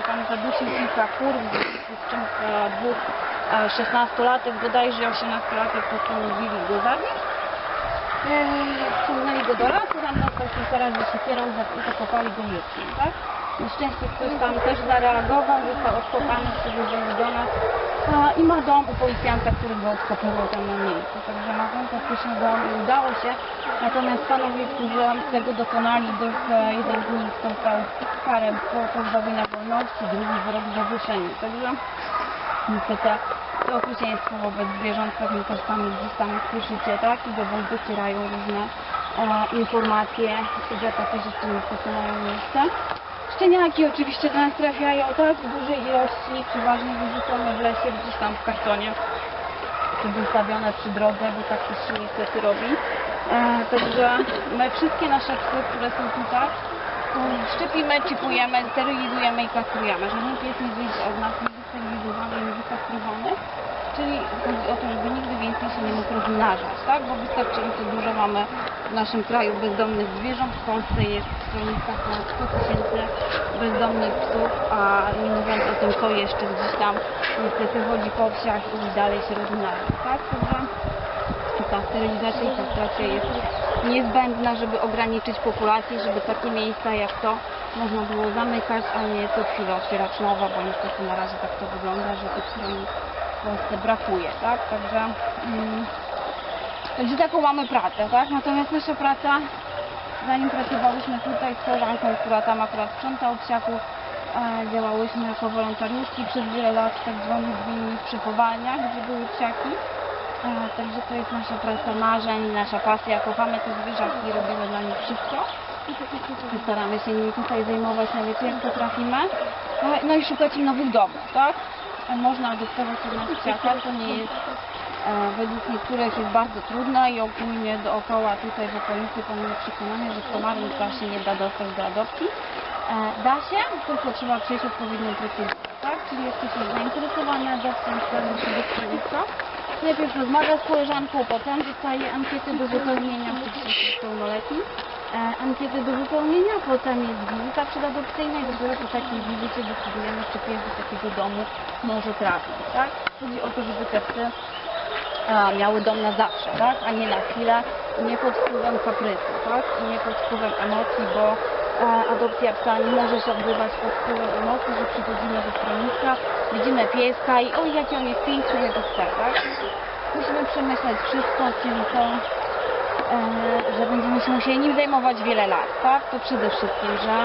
tam zadusił kilka kur, z czym dwóch 16-latek, bodajże 18-latek postanowili go zabić. Wciągnęli go do lasu, tam dostał kilka razy siekierą i zakopali go młotkiem, tak? Na szczęście ktoś tam też zareagował, został odkopany, przywieziony do nas i ma dom u policjanta, który go odkopywał tam na miejscu. Także ma ten faktycznie dom i udało się. Natomiast panowie, którzy tego dokonali, jeden z nich dostał karę pozbawienia wolności, drugi wyrok zawieszenia. Także niestety to okrucieństwo wobec zwierząt pewnie też tam gdzieś tam słyszycie, tak? I do was docierają różne informacje, że takie rzeczy niestety mają miejsce. Szczeniaki oczywiście do nas trafiają, tak? W dużej ilości, przeważnie wyrzucone w lesie, gdzieś tam w kartonie, czy wystawione przy drodze, bo tak też się niestety robi. Także my wszystkie nasze psy, które są tutaj, szczepimy, czipujemy, sterylizujemy i kastrujemy. Żaden pies nie wyjdzie od nas niewysterylizowany, niewykastrowany. Czyli chodzi o to, żeby nigdy więcej się nie mógł rozmnażać, tak? Bo wystarczająco dużo mamy w naszym kraju bezdomnych zwierząt. W Polsce jest w schroniskach ponad 100 000 bezdomnych psów, a nie mówiąc o tym, co jeszcze gdzieś tam niestety chodzi po wsiach i dalej się rozmnaża, tak? Także ta sterylizacja i kastracja jest niezbędna, żeby ograniczyć populację, żeby takie miejsca jak to można było zamykać, a nie co chwilę otwierać nowe, bo niestety na razie tak to wygląda, że tych schronisek w Polsce brakuje, tak? Także taką mamy pracę, tak? Natomiast nasza praca, zanim pracowałyśmy tutaj z koleżanką, która tam akurat sprząta od psiaków, działałyśmy jako wolontariuszki przez wiele lat w tak zwanych gminnych przechowalniach, gdzie były psiaki. Także to jest nasza praca marzeń, nasza pasja. Kochamy te zwierzaki, robimy dla nich wszystko. Staramy się nimi tutaj zajmować najlepiej jak potrafimy. No i szukać im nowych domów, tak? Można adoptować od nas psiaka, to nie jest według niektórych jest bardzo trudne i ogólnie dookoła tutaj w okolicy panują przekonanie, że komarów się nie da dostać do adopcji. Da się, tylko trzeba przejść odpowiednią procedurę, tak? Czyli jesteśmy zainteresowani adopcją, sprawdza się do schroniska. Najpierw rozmawia z koleżanką, potem dostaje ankiety do wypełnienia, oczywiście jest pełnoletni. Ankiety do wypełnienia, potem jest wizyta przedadopcyjna i dopiero po takiej wizycie decydujemy, czy pies do takiego domu może trafić, tak? Chodzi o to, żeby te psy miały dom na zawsze, tak? A nie na chwilę, nie pod wpływem kaprysu, tak? I nie pod wpływem emocji, bo adopcja psa nie może się odbywać pod wpływem emocji, że przychodzimy do schroniska, widzimy pieska i oj, jaki on jest piękny, jego chce, tak? Musimy przemyśleć wszystko, czyli to, że będziemy się musieli nim zajmować wiele lat, tak? To przede wszystkim, że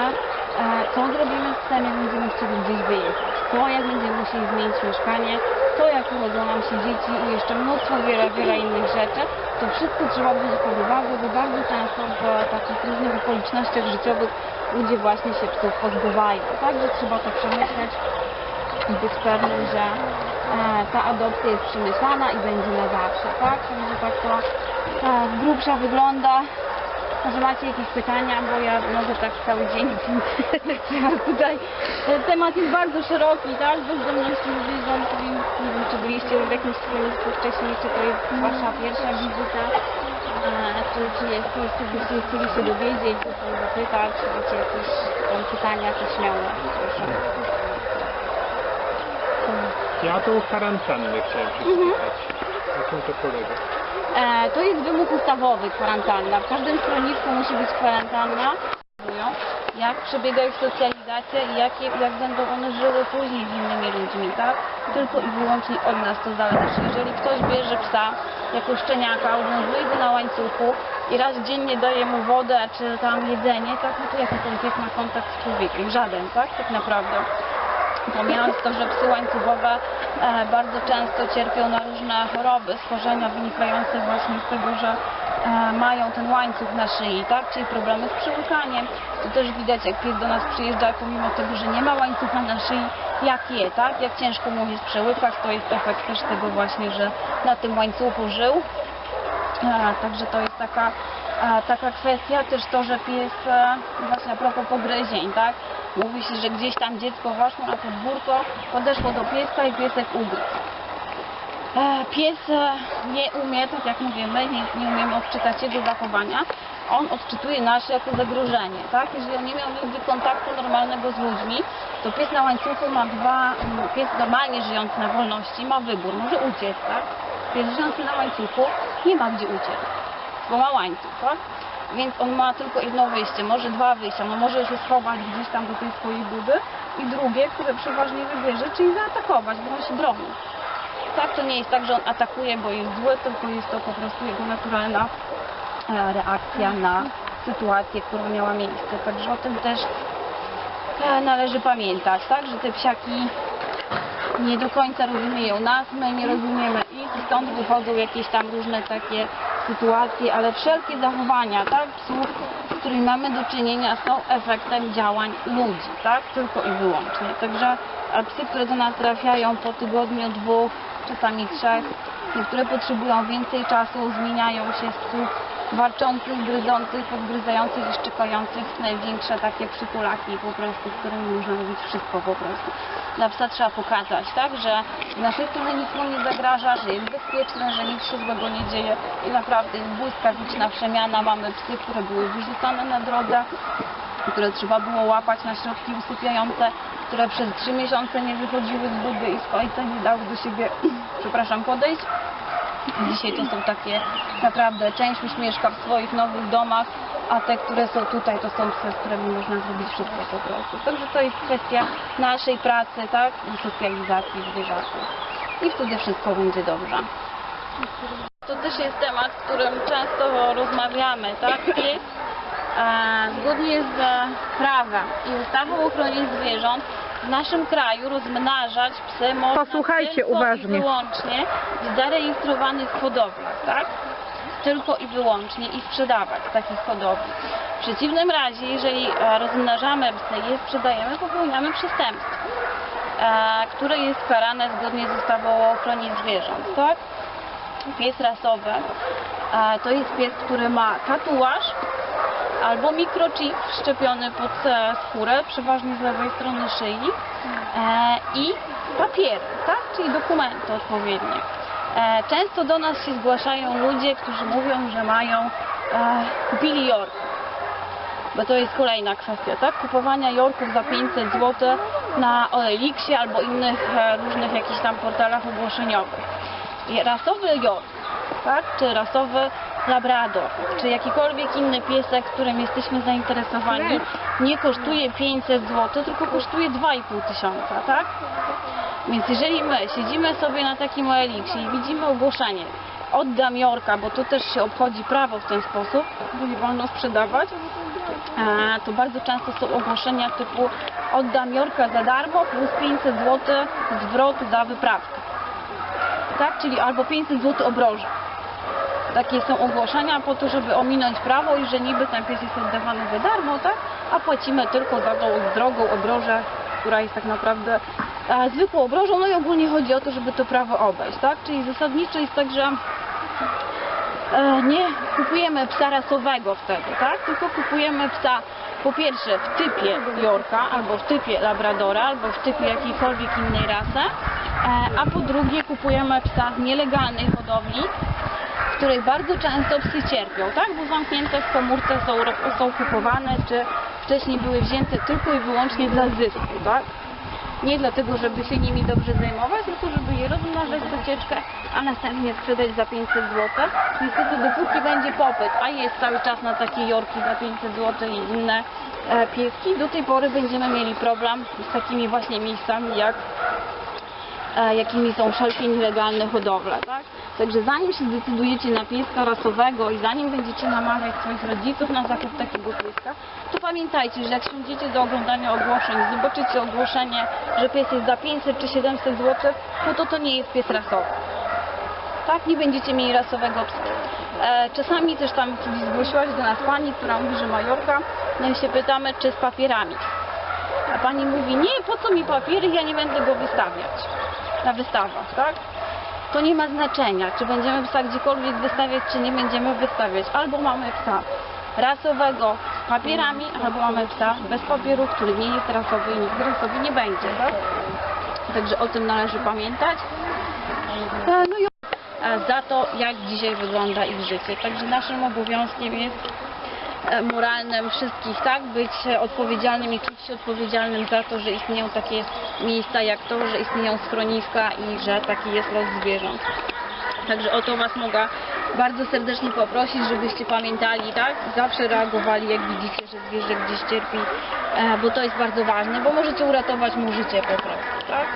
co zrobimy z psem, jak będziemy chcieli gdzieś wyjechać, co jak będziemy musieli zmienić mieszkanie, co jak urodzą nam się dzieci i jeszcze mnóstwo wiele innych rzeczy. To wszystko trzeba wziąć pod uwagę, bo bardzo często w takich różnych okolicznościach życiowych ludzie właśnie się psów pozbywają. Także trzeba to przemyśleć i być pewnym, że ta adopcja jest przemyślana i będzie na zawsze, tak? Także tak to z grubsza wygląda. Może macie jakieś pytania, bo ja mogę tak cały dzień tutaj. Temat jest bardzo szeroki, tak? Bezdomności zwierząt, więc nie wiem, czy byliście w jakimś schronisku wcześniej, czy to jest wasza pierwsza wizyta, czy jest coś, co byście chcieli się dowiedzieć, co zapytać, czy macie jakieś tam pytania, to śmiało, proszę. Ja to kwarantannę chciałem się spytać. Na czym to polega? To jest wymóg ustawowy, kwarantanna. W każdym schronisku musi być kwarantanna. Jak przebiega ich socjalizacja i jak będą one żyły później z innymi ludźmi, tak? Tylko i wyłącznie od nas to zależy. Jeżeli ktoś bierze psa jako szczeniaka, uwiązuje go na łańcuchu i raz dziennie daje mu wodę czy tam jedzenie, tak? No to jaki ten pies ma kontakt z człowiekiem? Żaden, tak? Tak naprawdę. Pomijając to, że psy łańcuchowe bardzo często cierpią na różne choroby, schorzenia wynikające właśnie z tego, że mają ten łańcuch na szyi, tak? Czyli problemy z przełykaniem. To też widać, jak pies do nas przyjeżdża, pomimo tego, że nie ma łańcucha na szyi, jak je, tak? Jak ciężko mu jest przełykać, to jest efekt też tego właśnie, że na tym łańcuchu żył. Także to jest taka kwestia, też to, że pies, właśnie a propos pogryzień, tak? Mówi się, że gdzieś tam dziecko weszło na podwórko, podeszło do pieska i piesek ugryzł. Pies nie umie, tak jak mówimy, nie umiemy odczytać jego zachowania, on odczytuje nas jako zagrożenie, tak? Jeżeli on nie miał nigdy kontaktu normalnego z ludźmi, to pies na łańcuchu ma pies normalnie żyjący na wolności ma wybór, może uciec, tak? Pies żyjący na łańcuchu nie ma gdzie uciec, bo ma łańcuch, tak? Więc on ma tylko jedno wyjście, może dwa wyjścia, no może się schować gdzieś tam do tej swojej budy i drugie, które przeważnie wybierze, czyli zaatakować, bo on się broni. Tak, to nie jest tak, że on atakuje, bo jest zły, tylko jest to po prostu jego naturalna reakcja na sytuację, która miała miejsce. Także o tym też należy pamiętać, tak, że te psiaki nie do końca rozumieją nas, my nie rozumiemy ich i stąd wychodzą jakieś tam różne takie sytuacje, ale wszelkie zachowania, tak, psów, z którymi mamy do czynienia, są efektem działań ludzi, tak, tylko i wyłącznie. Także psy, które do nas trafiają po tygodniu, dwóch, czasami trzech, niektóre potrzebują więcej czasu, zmieniają się z psów warczących, gryzących, podgryzających i szczekających, największe takie przytulaki po prostu, z którymi można robić wszystko po prostu. Dla psa trzeba pokazać, tak, że z naszej strony nic mu nie zagraża, że jest bezpieczne, że nic się złego nie dzieje i naprawdę jest błyskawiczna przemiana. Mamy psy, które były wyrzucane na drodze, które trzeba było łapać na środki usypiające, które przez 3 miesiące nie wychodziły z budy i z końca nie dały do siebie, podejść. Dzisiaj to są takie, naprawdę, część już mieszka w swoich nowych domach, a te, które są tutaj, to są psy, z którymi można zrobić wszystko po prostu. Także to jest kwestia naszej pracy, tak, i socjalizacji zwierzaków. I wtedy wszystko będzie dobrze. To też jest temat, w którym często rozmawiamy, tak, pies zgodnie z prawem i ustawą o ochronie zwierząt w naszym kraju rozmnażać psy można Posłuchajcie tylko uważnie. i wyłącznie w zarejestrowanych hodowlach, tak? Tylko i wyłącznie i sprzedawać z takich hodowli. W przeciwnym razie, jeżeli rozmnażamy psy i je sprzedajemy, popełniamy przestępstwo, które jest karane zgodnie z ustawą o ochronie zwierząt, tak? Pies rasowy to jest pies, który ma tatuaż albo mikrochip wszczepiony pod skórę, przeważnie z lewej strony szyi i papiery, tak? Czyli dokumenty odpowiednie. Często do nas się zgłaszają ludzie, którzy mówią, że kupili jork. Bo to jest kolejna kwestia, tak? Kupowania jorków za 500 zł na OLX-ie albo innych różnych jakichś tam portalach ogłoszeniowych. Rasowy jork, tak? Czy rasowy labrador, czy jakikolwiek inny piesek, którym jesteśmy zainteresowani, nie kosztuje 500 zł, tylko kosztuje 2500, tak? Więc jeżeli my siedzimy sobie na takim OLX-ie i widzimy ogłoszenie, oddam jorka, bo tu też się obchodzi prawo w ten sposób, bo nie wolno sprzedawać, to bardzo często są ogłoszenia typu oddam jorka za darmo plus 500 zł zwrot za wyprawkę. Tak? Czyli albo 500 zł obroża. Takie są ogłoszenia po to, żeby ominąć prawo i że niby ten pies jest oddawany za darmo, tak? A płacimy tylko za tą drogą obrożę, która jest tak naprawdę zwykłą obrożą. No i ogólnie chodzi o to, żeby to prawo obejść, tak? Czyli zasadniczo jest tak, że nie kupujemy psa rasowego wtedy, tak? Tylko kupujemy psa po pierwsze w typie jorka, albo w typie labradora, albo w typie jakiejkolwiek innej rasy, a po drugie kupujemy psa z nielegalnej hodowli, w której bardzo często psy cierpią, tak? Bo zamknięte w komórce są kupowane, czy wcześniej były wzięte tylko i wyłącznie dla zysku, tak? Nie dlatego, żeby się nimi dobrze zajmować, tylko żeby je rozmnażać w ucieczkę, a następnie sprzedać za 500 zł. Niestety dopóki będzie popyt, a jest cały czas na takie jorki za 500 zł i inne pieski, do tej pory będziemy mieli problem z takimi właśnie miejscami, jakimi są wszelkie nielegalne hodowle, tak? Także zanim się zdecydujecie na pieska rasowego i zanim będziecie namawiać swoich rodziców na zakup takiego pieska, to pamiętajcie, że jak siądziecie do oglądania ogłoszeń, zobaczycie ogłoszenie, że pies jest za 500 czy 700 zł, no to nie jest pies rasowy. Tak, nie będziecie mieli rasowego psa. Czasami też tam zgłosiła się do nas pani, która mówi, że ma jorka, no i się pytamy, czy z papierami. A pani mówi, nie, po co mi papiery, ja nie będę go wystawiać na wystawach, tak? To nie ma znaczenia, czy będziemy psa gdziekolwiek wystawiać, czy nie będziemy wystawiać. Albo mamy psa rasowego z papierami, albo mamy psa bez papierów, który nie jest rasowy i nigdy rasowy nie będzie, tak? Także o tym należy pamiętać. No i za to, jak dzisiaj wygląda ich życie. Także naszym obowiązkiem jest moralnym wszystkich, tak? Być odpowiedzialnym i czuć się odpowiedzialnym za to, że istnieją takie miejsca jak to, że istnieją schroniska i że taki jest los zwierząt. Także o to Was mogę bardzo serdecznie poprosić, żebyście pamiętali, tak? Zawsze reagowali, jak widzicie, że zwierzę gdzieś cierpi, bo to jest bardzo ważne, bo możecie uratować mu życie po prostu, tak?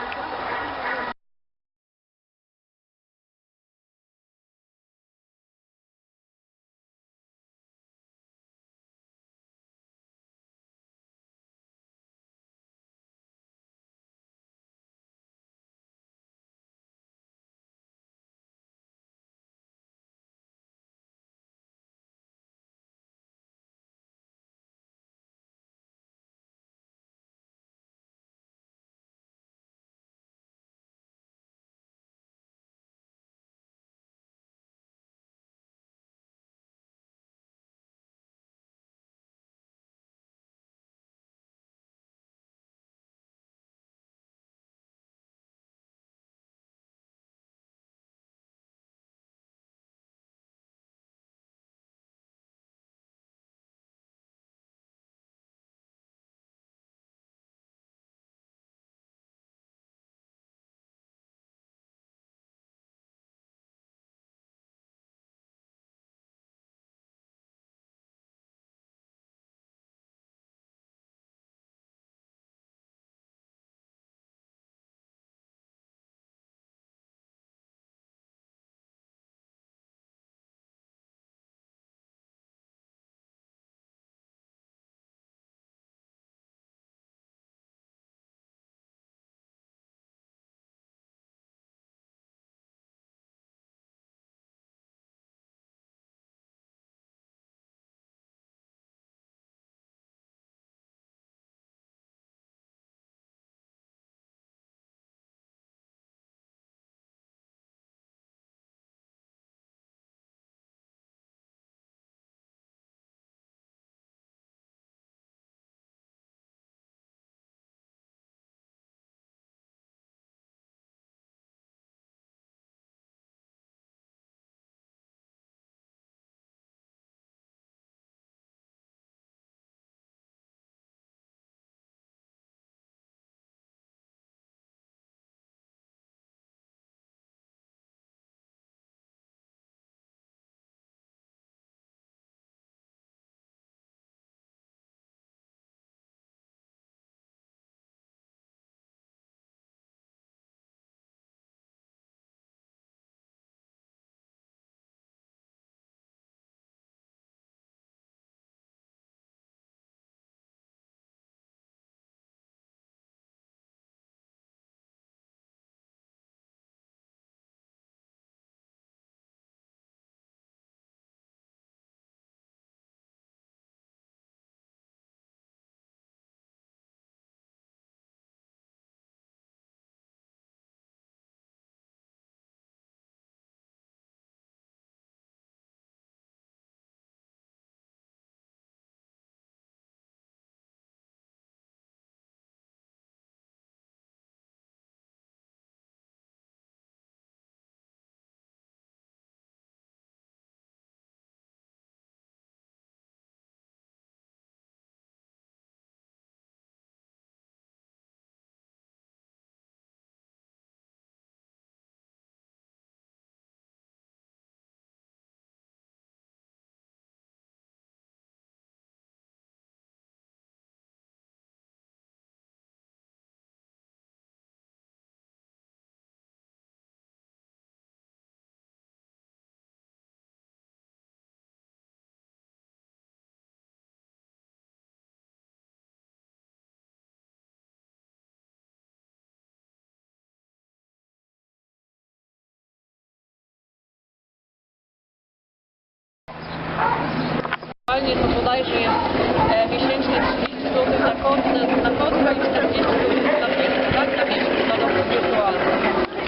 Aktualnie to bodajże jest miesięcznie 30 zł za kotka i 40 zł za pies, tak? Na miesiąc na dochód wirtualny.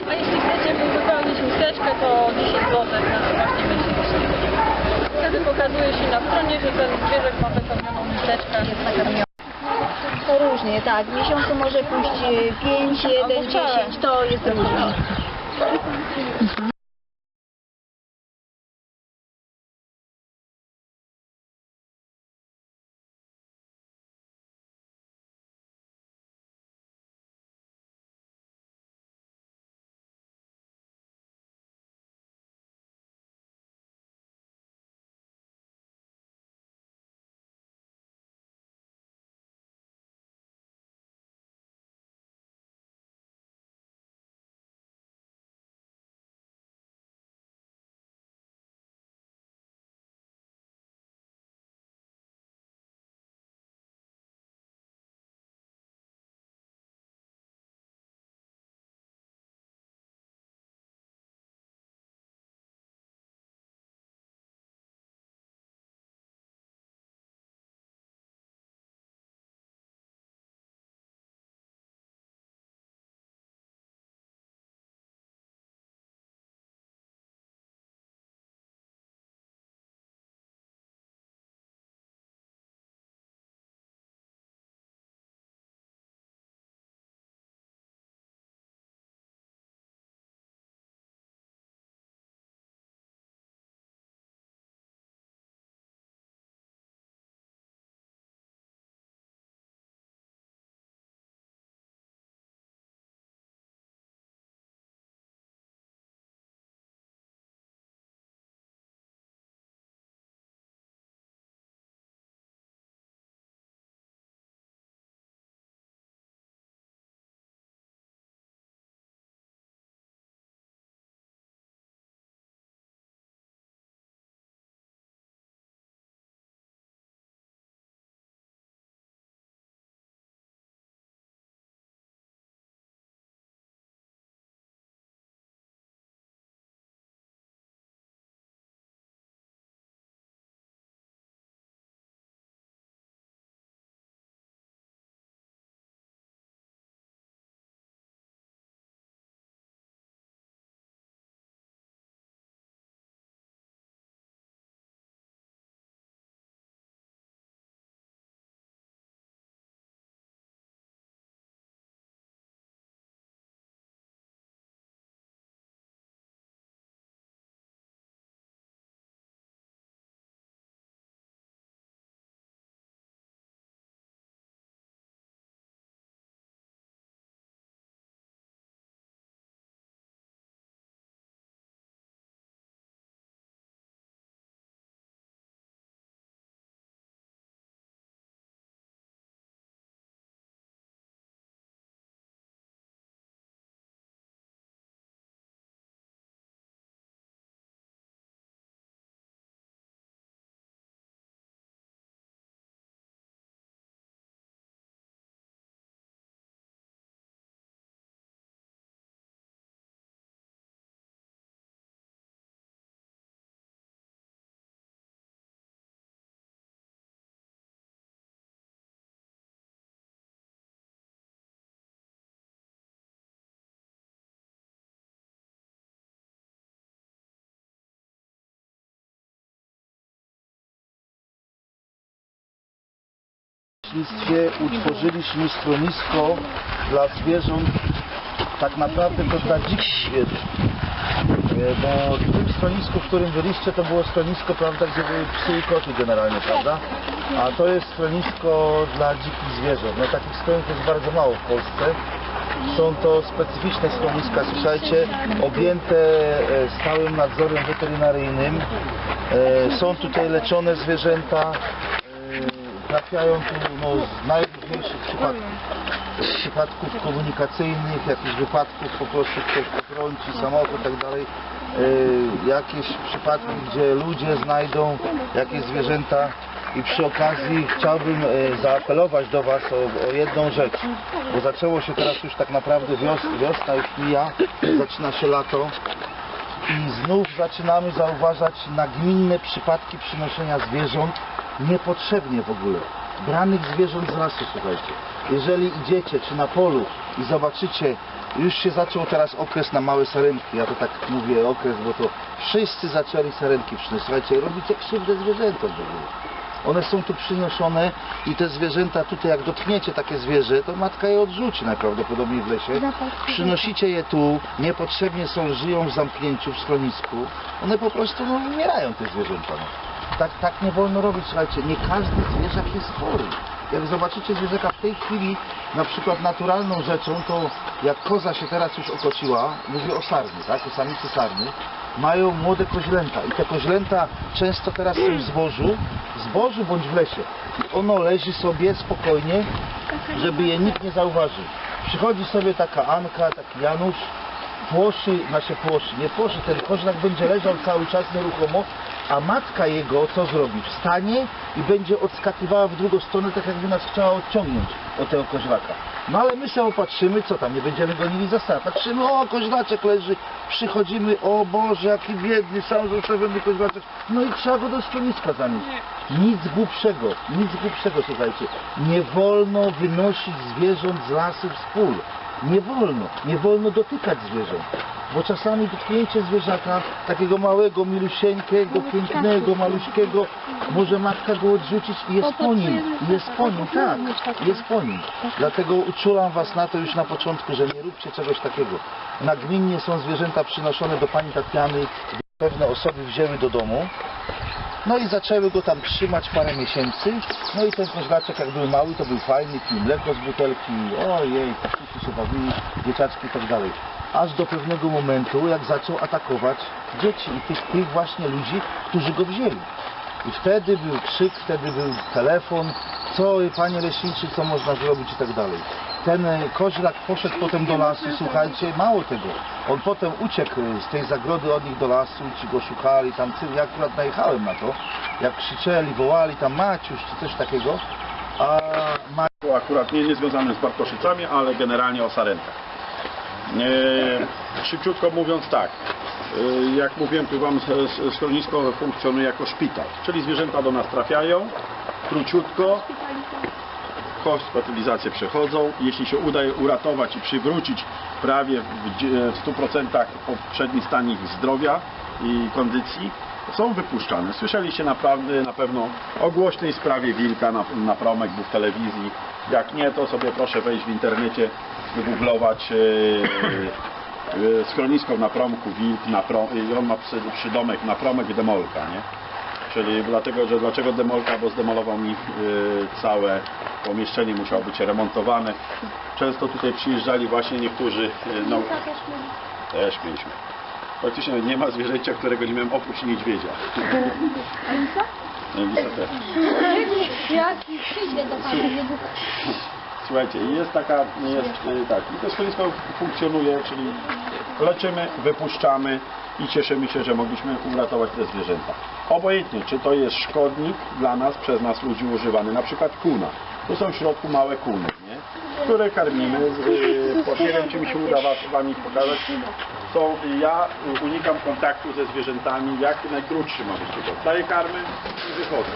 A jeśli chcecie uzupełnić miseczkę, to 10 zł na właśnie miesięcznie. Wtedy pokazuje się na stronie, że ten zwierzak ma wypełnioną miseczkę, jest nakarmiony. To różnie, tak. W miesiącu może pójść 5, 1, 10, to jest różnie. leśnictwie utworzyliśmy schronisko dla zwierząt, tak naprawdę to dla dzikich zwierząt. Bo w tym schronisku, w którym byliście, to było schronisko, prawda, gdzie były psy i koty generalnie, prawda? A to jest schronisko dla dzikich zwierząt. No takich schronów jest bardzo mało w Polsce. Są to specyficzne schroniska, słuchajcie, objęte stałym nadzorem weterynaryjnym. Są tutaj leczone zwierzęta. Trafiają tu no, z najróżniejszych przypadków komunikacyjnych, jakichś wypadków, po prostu ktoś potrąci samochód i tak dalej. Jakieś przypadki, gdzie ludzie znajdą jakieś zwierzęta. I przy okazji chciałbym zaapelować do Was o jedną rzecz, bo zaczęło się teraz już tak naprawdę wiosna już mija, zaczyna się lato i znów zaczynamy zauważać nagminne przypadki przynoszenia zwierząt niepotrzebnie w ogóle. Branych zwierząt z lasu, słuchajcie. Jeżeli idziecie czy na polu i zobaczycie, już się zaczął teraz okres na małe sarenki, ja to tak mówię okres, bo to wszyscy zaczęli sarenki przynosić. Słuchajcie, robicie krzywdę zwierzętom w ogóle. One są tu przynoszone i te zwierzęta tutaj, jak dotkniecie takie zwierzę, to matka je odrzuci najprawdopodobniej w lesie. Przynosicie je tu, niepotrzebnie żyją w zamknięciu, w schronisku. One po prostu no, umierają, te zwierzęta. No. Tak nie wolno robić, słuchajcie, nie każdy zwierzak jest chory. Jak zobaczycie zwierzaka w tej chwili, na przykład naturalną rzeczą, to jak koza się teraz już okociła, mówię o sarny, tak, o samicy sarny, mają młode koźlęta i te koźlęta często teraz są w zbożu bądź w lesie. I ono leży sobie spokojnie, żeby je nikt nie zauważył. Przychodzi sobie taka Anka, taki Janusz, nie płoszy, ten koźlak będzie leżał cały czas nieruchomo, a matka jego co zrobi? Wstanie i będzie odskakywała w drugą stronę, tak jakby nas chciała odciągnąć od tego koźlaka. No ale my sobie opatrzymy, co tam, nie będziemy gonili za stara. Patrzymy, o, koźlaczek leży, przychodzimy, o Boże, jaki biedny, sam zostawiony koźlaczek. No i trzeba go do schroniska zanieść. Nic głupszego, słuchajcie. Nie wolno wynosić zwierząt z lasów, z pól. Nie wolno dotykać zwierząt. Bo czasami dotknięcie zwierzaka, takiego małego, milusieńkiego, pięknego, maluśkiego, może matka go odrzucić i jest po nim. Dlatego uczulam Was na to już na początku, że nie róbcie czegoś takiego. Nagminnie są zwierzęta przynoszone do pani Tatiany, pewne osoby wzięły do domu. No i zaczęły go tam trzymać parę miesięcy. No i ten koźlaczek, jak był mały, to był fajny, pił mleko z butelki, ojej, wszyscy się bawili, dzieciaczki i tak dalej. Aż do pewnego momentu, jak zaczął atakować dzieci i tych właśnie ludzi, którzy go wzięli. I wtedy był krzyk, wtedy był telefon, co panie leśniczy, co można zrobić i tak dalej. Ten koźlak poszedł potem do lasu, słuchajcie, mało tego. On potem uciekł z tej zagrody od nich do lasu, ci go szukali, tam ja akurat najechałem na to, jak krzyczeli, wołali tam Maciuś czy coś takiego, a To akurat nie związane z Bartoszycami, ale generalnie o sarenkach. Szybciutko mówiąc tak, jak mówiłem tu Wam, schronisko funkcjonuje jako szpital, czyli zwierzęta do nas trafiają, króciutko, hospitalizację przechodzą, jeśli się uda je uratować i przywrócić prawie w 100% poprzedni stan ich zdrowia i kondycji, są wypuszczane. Słyszeliście naprawdę na pewno o głośnej sprawie wilka na promek, był w telewizji. Jak nie, to sobie proszę wejść w internecie, wygooglować schronisko na promku wilk, i on ma przydomek na promek demolka, nie? Czyli dlaczego demolka, bo zdemolował mi całe pomieszczenie, musiało być remontowane. Często tutaj przyjeżdżali właśnie niektórzy, no też mieliśmy. Praktycznie nie ma zwierzęcia, którego nie miałem oprócz niedźwiedzia. A Lisa? Lisa też. Jaki przyjdzie do Pana niedługo. Słuchajcie, jest tak, i to schronisko funkcjonuje, czyli leczymy, wypuszczamy i cieszymy się, że mogliśmy uratować te zwierzęta. Obojętnie, czy to jest szkodnik dla nas, przez nas ludzi używany, na przykład kuna. Tu są w środku małe kuny, nie? Które karmimy. Nie wiem, czy mi się uda Wam ich pokazać. Ja unikam kontaktu ze zwierzętami, jak najkrótszy ma być tylko. Daję karmy i wychodzę.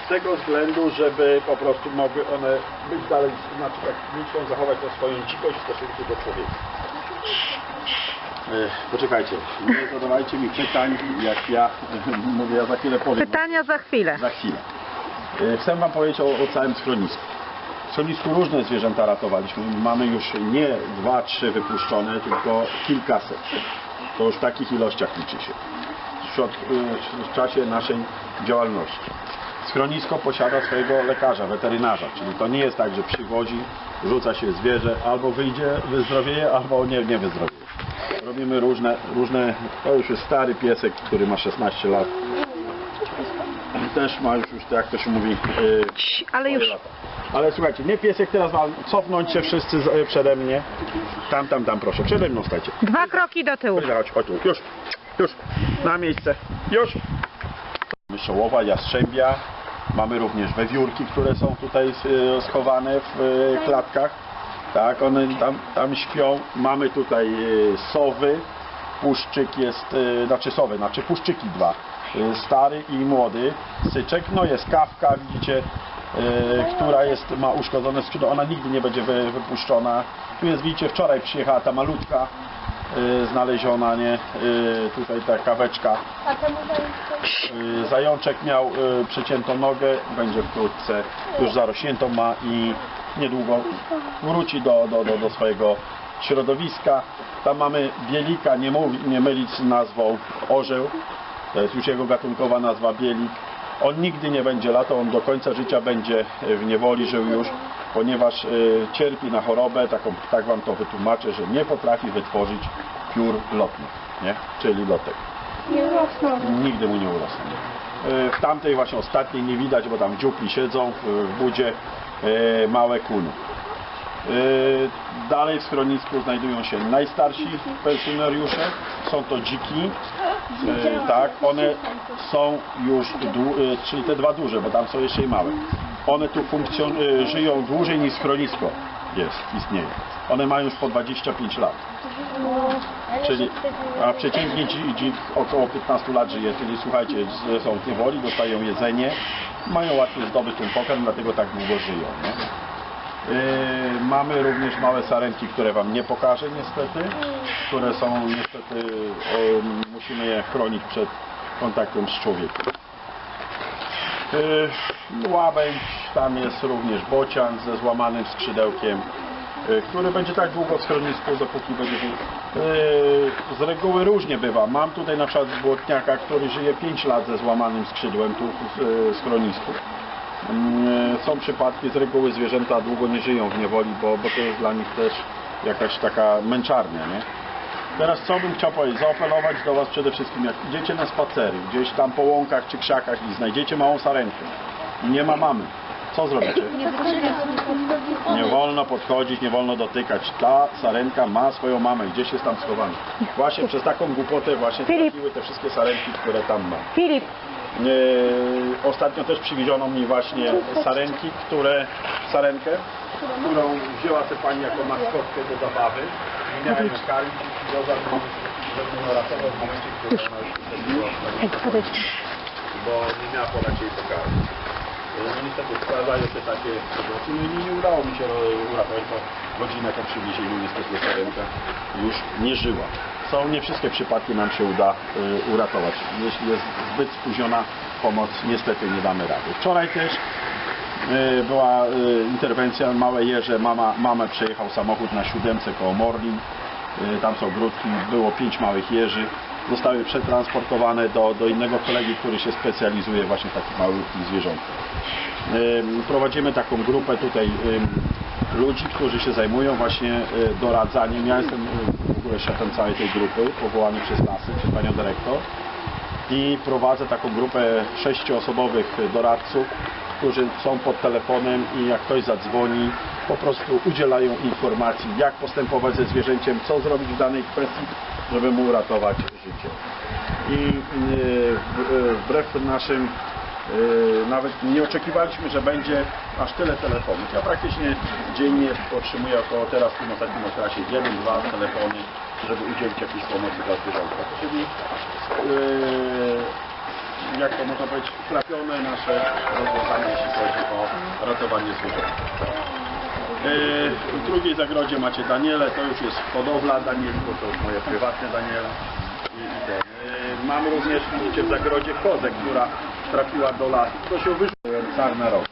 Z tego względu, żeby po prostu mogły one być dalej, znaczy tak muszą zachować tą swoją dzikość w stosunku do człowieka. Poczekajcie, nie zadawajcie mi pytań, jak ja mówię, ja za chwilę powiem. Pytania za chwilę. Za chwilę. Chcę Wam powiedzieć o całym schronisku. W schronisku różne zwierzęta ratowaliśmy. Mamy już nie 2-3 wypuszczone, tylko kilkaset. To już w takich ilościach liczy się w czasie naszej działalności. Schronisko posiada swojego lekarza, weterynarza, czyli to nie jest tak, że przywozi, rzuca się zwierzę, albo wyjdzie, wyzdrowieje, albo nie wyzdrowieje. Robimy różne, to już jest stary piesek, który ma 16 lat. I też ma już jak to się mówi, Ale już. lata. Ale słuchajcie, nie piesek teraz wam, cofnąć się wszyscy przede mnie. Tam proszę, przede mną stajcie. 2 kroki do tyłu. Chodź tu, już, na miejsce, już. Myszołowa, jastrzębia, mamy również wewiórki, które są tutaj schowane w klatkach. Tak, one tam śpią. Mamy tutaj sowy, puszczyk jest, puszczyki 2. Stary i młody syczek, no jest kawka, widzicie, która ma uszkodzone skrzydło, ona nigdy nie będzie wypuszczona. Tu jest, widzicie, wczoraj przyjechała ta malutka znaleziona, nie? Tutaj ta kaweczka. Zajączek miał przeciętą nogę, będzie wkrótce już zarośniętą ma i niedługo wróci do swojego środowiska. Tam mamy bielika, nie mylić z nazwą orzeł. To jest już jego gatunkowa nazwa bielik. On nigdy nie będzie latał, on do końca życia będzie w niewoli żył już, ponieważ cierpi na chorobę, tak wam to wytłumaczę, że nie potrafi wytworzyć piór lotnych, nie? Czyli lotek. Nie rosną. Nigdy mu nie urosną. W tamtej właśnie ostatniej nie widać, bo tam dziupli siedzą w budzie, małe kuny. Dalej w schronisku znajdują się najstarsi pensjonariusze, są to dziki, tak, one są już, czyli te 2 duże, bo tam są jeszcze i małe. One tu żyją dłużej niż schronisko istnieje. One mają już po 25 lat. A przeciętnie dzik około 15 lat żyje, czyli słuchajcie, są w niewoli, dostają jedzenie, mają łatwiej zdobyć ten pokarm, dlatego tak długo żyją. Nie? Mamy również małe sarenki, które wam nie pokażę niestety, które są niestety, musimy je chronić przed kontaktem z człowiekiem. Łabędź, tam jest również bocian ze złamanym skrzydełkiem, który będzie tak długo w schronisku, dopóki będzie. Z reguły różnie bywa. Mam tutaj na przykład błotniaka, który żyje 5 lat ze złamanym skrzydłem tu w schronisku. Są przypadki, z reguły zwierzęta długo nie żyją w niewoli, bo to jest dla nich też jakaś taka męczarnia, nie? Teraz co bym chciał powiedzieć, zaapelować do was przede wszystkim, jak idziecie na spacery, gdzieś tam po łąkach czy krzakach i znajdziecie małą sarenkę i nie ma mamy, co zrobicie? Nie wolno podchodzić, nie wolno dotykać. Ta sarenka ma swoją mamę, gdzieś jest tam schowana. Właśnie przez taką głupotę właśnie trafiły te wszystkie sarenki, które tam ma. Filip. Ostatnio też przywieziono mi właśnie sarenkę, którą wzięła tę pani jako maskotkę do zabawy. Nie miała ją karmić i wiozła, żeby ją ratował w momencie, kiedy ona już była, bo nie miała podać jej pokarmić. No niestety zdarzają się takie sytuacje. Nie udało mi się uratować, bo godzinę po przywiezieniu niestety sarenka już nie żyła. Nie wszystkie przypadki nam się uda uratować. Jeśli jest zbyt spóźniona pomoc, niestety nie damy rady. Wczoraj też była interwencja, małe jeże, mamę przejechał samochód na 7 koło Morlin. Tam są grudki, było 5 małych jeży. Zostały przetransportowane do innego kolegi, który się specjalizuje właśnie w takich malutkich zwierzątkach. Prowadzimy taką grupę tutaj ludzi, którzy się zajmują właśnie doradzaniem. Ja jestem w ogóle szefem całej tej grupy, powołany przez Lasy, przez panią dyrektor. I prowadzę taką grupę 6-osobowych doradców, którzy są pod telefonem i jak ktoś zadzwoni, po prostu udzielają informacji, jak postępować ze zwierzęciem, co zrobić w danej kwestii, żeby mu uratować życie. I wbrew naszym, nawet nie oczekiwaliśmy, że będzie aż tyle telefonów. Ja praktycznie dziennie otrzymuję około teraz w tym ostatnim okresie 1-2 telefony, żeby udzielić jakiejś pomocy dla zwierzątka. Czyli jak to można powiedzieć, trafione nasze rozwiązanie, jeśli chodzi o ratowanie zwierząt. W drugiej zagrodzie macie Daniele, to już jest hodowla Danieli, bo to już moje prywatne Daniele. Mamy również, widzicie, w zagrodzie kozę, która trafiła do lasu. To się wyszło Czarna Roga.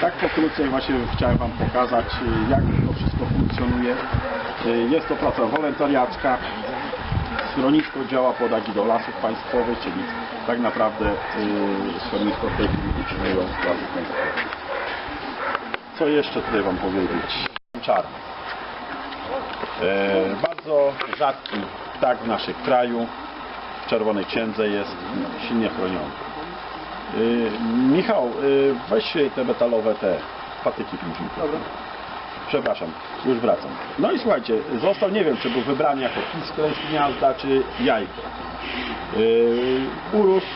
Tak pokrótce właśnie chciałem Wam pokazać, jak to wszystko funkcjonuje. Jest to praca wolontariacka. Schronisko działa pod egidą Lasów Państwowych, czyli tak naprawdę schronisko w tej chwili utrzymują Lasy Państwowe. Co jeszcze tutaj Wam powiedzieć? Czarny. Bardzo rzadki ptak w naszym kraju. W Czerwonej Księdze jest silnie chroniony. Michał, weź te metalowe patyki pięćnikowe. Przepraszam, już wracam. No i słuchajcie, został, nie wiem, czy był wybrany jako piskle z gniazda, czy jajko. Urósł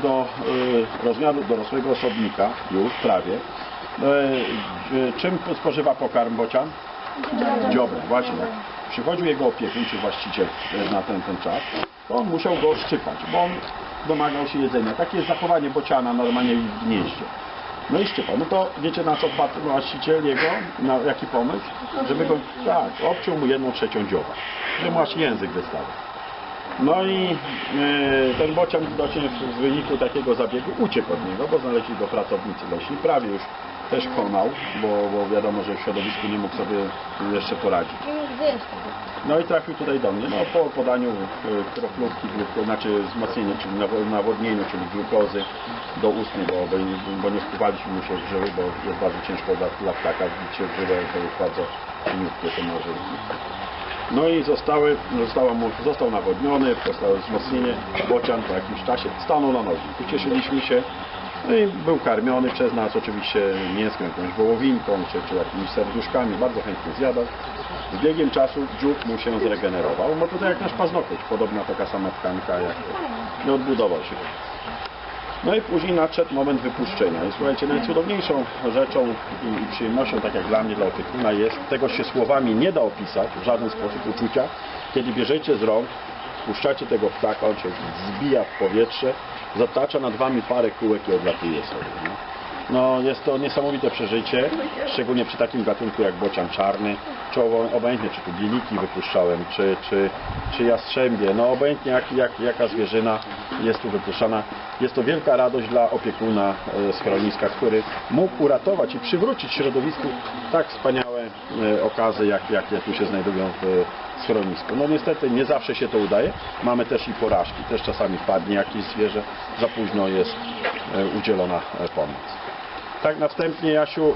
do rozmiaru dorosłego osobnika, już prawie. Czym spożywa pokarm bocian? Dziobem, właśnie. Jak przychodził jego opiekun, czy właściciel na ten czas, to on musiał go szczypać, bo on domagał się jedzenia. Takie jest zachowanie bociana normalnie w gnieździe. No i szczypał. No to wiecie, na co wpadł właściciel jego? Na jaki pomysł? Żeby go, tak, obciął mu 1/3 dzioba. Żeby mu aż język wystawał. No i ten bocian właśnie w wyniku takiego zabiegu uciekł od niego, bo znaleźli go pracownicy leśni. Prawie już też konał, bo wiadomo, że w środowisku nie mógł sobie jeszcze poradzić. No i trafił tutaj do mnie. No po podaniu kroplówki, znaczy wzmocnieniu, czyli nawodnieniu, czyli glukozy do ustni, bo nie wpływaliśmy mu się w żyły, bo jest bardzo ciężko dla ptaka wbić się w żyłę, to jest bardzo cieniutkie to może. No i został nawodniony, zostało wzmocnienie, bocian po jakimś czasie stanął na nogi. Ucieszyliśmy się. No i był karmiony przez nas oczywiście mięskiem, jakąś wołowinką, czy jakimiś serduszkami, bardzo chętnie zjadał. Z biegiem czasu dziób mu się zregenerował, no tutaj jak nasz paznokieć, podobna taka sama tkanka, jak nie odbudował się. No i później nadszedł moment wypuszczenia. I słuchajcie, najcudowniejszą rzeczą i przyjemnością, tak jak dla mnie, dla opiekuna jest, tego się słowami nie da opisać w żaden sposób uczucia, kiedy bierzecie z rąk, puszczacie tego ptaka, on się zbija w powietrze, zatacza nad wami parę kółek i odlatuje sobie. No jest to niesamowite przeżycie, szczególnie przy takim gatunku jak bocian czarny, czy obojętnie czy tu bieliki wypuszczałem, czy jastrzębie, no obojętnie jaka zwierzyna jest tu wypuszczana. Jest to wielka radość dla opiekuna schroniska, który mógł uratować i przywrócić środowisku tak wspaniałe okazy, jakie tu się znajdują w schronisku. No niestety nie zawsze się to udaje. Mamy też i porażki. Też czasami wpadnie jakieś zwierzę, za późno jest udzielona pomoc. Tak na wstępnie, Jasiu,